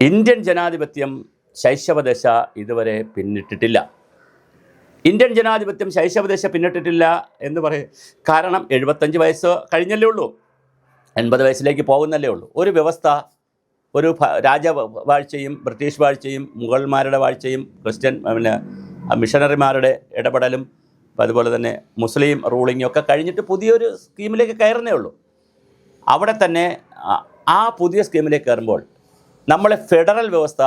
Indian ജനാധിപത്യം ശൈശവദശ ഇതുവരെ പിന്നിട്ടിട്ടില്ല. Indian ജനാധിപത്യം ശൈശവദശ പിന്നിട്ടിട്ടില്ല എന്ന് പറയും. കാരണം 75 വയസ്സ് കഴിഞ്ഞല്ലേ ഉള്ളൂ, 80 വയസ്സിലേക്ക് പോകുന്നല്ലേ ഉള്ളൂ. ഒരു വ്യവസ്ഥ, ഒരു രാജവാഴ്ചയും ബ്രിട്ടീഷ് വാഴ്ചയും മുഗൾമാരുടെ വാഴ്ചയും ക്രിസ്ത്യൻ മിഷണറിമാരുടെ ഇടപെടലും അതുപോലെ തന്നെ മുസ്ലിം റൂളിങ്ങും ഒക്കെ കഴിഞ്ഞിട്ട് പുതിയൊരു സ്കീമിലേക്ക് കയറുന്നേ ഉള്ളൂ. അവിടെ തന്നെ ആ പുതിയ സ്കീമിലേക്ക് കയറുമ്പോൾ നമ്മളെ ഫെഡറൽ വ്യവസ്ഥ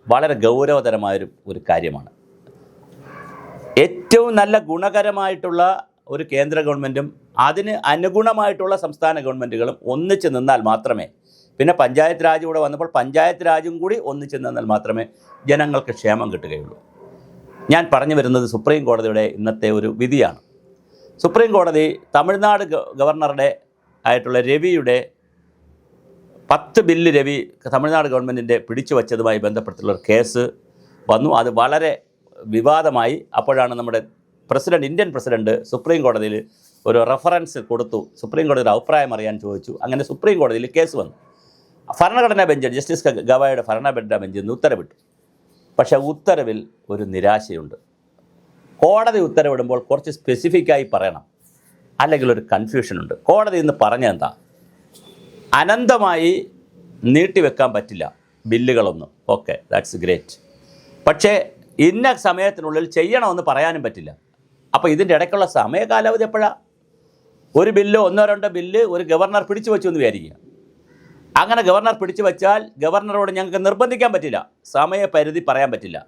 വളരെ ഗൗരവതരമായൊരു കാര്യമാണ്. ഏറ്റവും നല്ല ഗുണകരമായിട്ടുള്ള ഒരു കേന്ദ്ര ഗവൺമെൻറ്റും അതിന് അനുഗുണമായിട്ടുള്ള സംസ്ഥാന ഗവൺമെൻറ്റുകളും ഒന്നിച്ച് നിന്നാൽ മാത്രമേ, പിന്നെ പഞ്ചായത്ത് രാജ് കൂടെ വന്നപ്പോൾ പഞ്ചായത്ത് രാജും കൂടി ഒന്നിച്ച് നിന്നാൽ മാത്രമേ ജനങ്ങൾക്ക് ക്ഷേമം കിട്ടുകയുള്ളൂ. ഞാൻ പറഞ്ഞു വരുന്നത് സുപ്രീം കോടതിയുടെ ഇന്നത്തെ ഒരു വിധിയാണ്. സുപ്രീം കോടതി തമിഴ്നാട് ഗവർണറുടെ ആയിട്ടുള്ള രവിയുടെ 10 ബില്ല് രവി തമിഴ്നാട് ഗവൺമെൻറ്റിൻ്റെ പിടിച്ചു വച്ചതുമായി ബന്ധപ്പെട്ടുള്ളൊരു കേസ് വന്നു. അത് വളരെ വിവാദമായി. അപ്പോഴാണ് നമ്മുടെ ഇന്ത്യൻ പ്രസിഡൻറ്റ് സുപ്രീം കോടതിയിൽ ഒരു റെഫറൻസ് കൊടുത്തു. സുപ്രീം കോടതിയുടെ അഭിപ്രായം അറിയാൻ ചോദിച്ചു. അങ്ങനെ സുപ്രീം കോടതിയിൽ കേസ് വന്നു. ഭരണഘടനാ ബെഞ്ച്, ജസ്റ്റിസ് ഗവായുടെ ഭരണഘടനാ ബെഞ്ച് ഇന്ന് ഉത്തരവിട്ടു. പക്ഷേ ഉത്തരവിൽ ഒരു നിരാശയുണ്ട്. കോടതി ഉത്തരവിടുമ്പോൾ കുറച്ച് സ്പെസിഫിക്കായി പറയണം, അല്ലെങ്കിൽ ഒരു കൺഫ്യൂഷനുണ്ട്. കോടതി ഇന്ന് പറഞ്ഞെന്താ, അനന്തമായി നീട്ടിവെക്കാൻ പറ്റില്ല ബില്ലുകളൊന്നും. Okay, that's great. പക്ഷേ ഇന്ന സമയത്തിനുള്ളിൽ ചെയ്യണമെന്ന് പറയാനും പറ്റില്ല. അപ്പോൾ ഇതിൻ്റെ ഇടയ്ക്കുള്ള സമയ കാലാവധി എപ്പോഴാണ്? ഒരു ബില്ല്, 1-2 ബില്ല് ഒരു ഗവർണർ പിടിച്ചു വെച്ചു എന്ന് വിചാരിക്കുക. അങ്ങനെ ഗവർണർ പിടിച്ചു വച്ചാൽ ഗവർണറോട് ഞങ്ങൾക്ക് നിർബന്ധിക്കാൻ പറ്റില്ല, സമയപരിധി പറയാൻ പറ്റില്ല.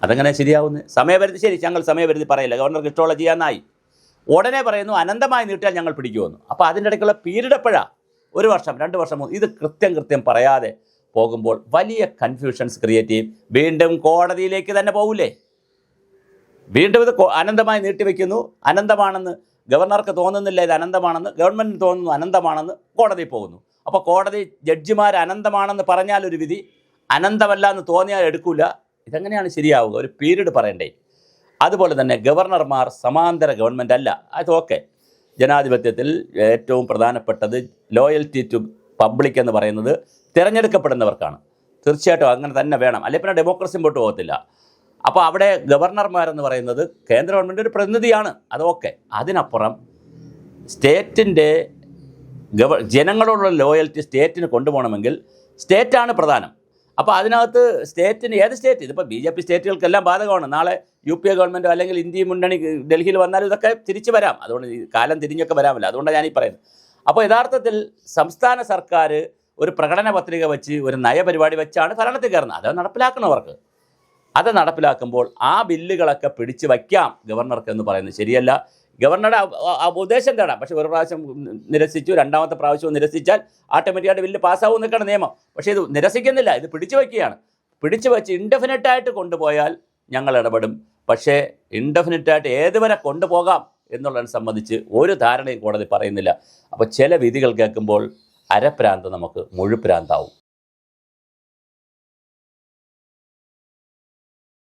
അതെങ്ങനെ ശരിയാവുന്നത്? സമയപരിധി ശരി, ഞങ്ങൾ സമയപരിധി പറയില്ല, ഗവർണർക്ക് ഇഷ്ടമുള്ള ചെയ്യാനായി. ഉടനെ പറയുന്നു അനന്തമായി നീട്ടിയാൽ ഞങ്ങൾ പിടിക്കുമെന്ന്. അപ്പോൾ അതിൻ്റെ ഇടയ്ക്കുള്ള പീരീഡ് എപ്പോഴാണ്? 1 വർഷം, 2 വർഷം, ഇത് കൃത്യം പറയാതെ പോകുമ്പോൾ വലിയ കൺഫ്യൂഷൻസ് ക്രിയേറ്റ് ചെയ്യും. വീണ്ടും കോടതിയിലേക്ക് തന്നെ പോകില്ലേ? വീണ്ടും ഇത് അനന്തമായി നീട്ടിവെക്കുന്നു. അനന്തമാണെന്ന് ഗവർണർക്ക് തോന്നുന്നില്ല ഇത് അനന്തമാണെന്ന്, ഗവൺമെൻറ്റിന് തോന്നുന്നു അനന്തമാണെന്ന്, കോടതിയിൽ പോകുന്നു. അപ്പോൾ കോടതി ജഡ്ജിമാർ അനന്തമാണെന്ന് പറഞ്ഞാൽ ഒരു വിധി, അനന്തമല്ല എന്ന് തോന്നിയാൽ എടുക്കില്ല. ഇതെങ്ങനെയാണ് ശരിയാവുക? ഒരു പീരീഡ് പറയണ്ടേ? അതുപോലെ തന്നെ ഗവർണർമാർ സമാന്തര ഗവൺമെൻറ് അല്ല. അത് ഓക്കെ, ജനാധിപത്യത്തിൽ ഏറ്റവും പ്രധാനപ്പെട്ടത് ലോയൽറ്റി ടു പബ്ലിക് എന്ന് പറയുന്നത് തിരഞ്ഞെടുക്കപ്പെടുന്നവർക്കാണ്. തീർച്ചയായിട്ടും അങ്ങനെ തന്നെ വേണം, അല്ലെങ്കിൽ പിന്നെ ഡെമോക്രസി മുമ്പോട്ട് പോകത്തില്ല. അപ്പോൾ അവിടെ ഗവർണർമാരെന്ന് പറയുന്നത് കേന്ദ്ര ഗവൺമെൻറ് ഒരു പ്രതിനിധിയാണ്, അത് ഓക്കെ. അതിനപ്പുറം സ്റ്റേറ്റിൻ്റെ ജനങ്ങളോടുള്ള ലോയൽറ്റി സ്റ്റേറ്റിന് കൊണ്ടുപോകണമെങ്കിൽ സ്റ്റേറ്റാണ് പ്രധാനം. അപ്പോൾ അതിനകത്ത് സ്റ്റേറ്റിന്, ഏത് സ്റ്റേറ്റ്, ഇതിപ്പോൾ BJP സ്റ്റേറ്റുകൾക്കെല്ലാം ബാധകമാണ്. നാളെ UPA ഗവൺമെൻറ്റോ അല്ലെങ്കിൽ ഇന്ത്യ മുന്നണി ഡൽഹിയിൽ വന്നാലും ഇതൊക്കെ തിരിച്ചു വരാം. അതുകൊണ്ട് ഈ കാലം തിരിഞ്ഞൊക്കെ വരാമല്ലോ, അതുകൊണ്ടാണ് ഞാനീ പറയുന്നത്. അപ്പോൾ യഥാർത്ഥത്തിൽ സംസ്ഥാന സർക്കാർ ഒരു പ്രകടന പത്രിക വെച്ച് ഒരു നയപരിപാടി വെച്ചാണ് ഭരണത്തിൽ കയറുന്നത്. അത് നടപ്പിലാക്കണവർക്ക്. അത് നടപ്പിലാക്കുമ്പോൾ ആ ബില്ലുകളൊക്കെ പിടിച്ചു വയ്ക്കാം ഗവർണർക്ക് എന്ന് പറയുന്നത് ശരിയല്ല. ഗവർണറുടെ ഉദ്ദേശം തേടാം, പക്ഷേ ഒരു പ്രാവശ്യം നിരസിച്ചു, 2ാമത്തെ പ്രാവശ്യവും നിരസിച്ചാൽ ഓട്ടോമാറ്റിക്കായിട്ട് ബില്ല് പാസ്സാവും എന്നൊക്കെയാണ് നിയമം. പക്ഷേ ഇത് നിരസിക്കുന്നില്ല, ഇത് പിടിച്ചു വയ്ക്കുകയാണ്. പിടിച്ചു വച്ച് ഇൻഡെഫിനിറ്റായിട്ട് കൊണ്ടുപോയാൽ ഞങ്ങൾ ഇടപെടും. പക്ഷേ ഇൻഡെഫിനിറ്റായിട്ട് ഏതുവരെ കൊണ്ടുപോകാം എന്നുള്ളതിനെ സംബന്ധിച്ച് ഒരു ധാരണയും കോടതി പറയുന്നില്ല. അപ്പോൾ ചില വിധികൾ കേൾക്കുമ്പോൾ അരപ്രാന്ത് നമുക്ക് മുഴുപ്രാന്താവും.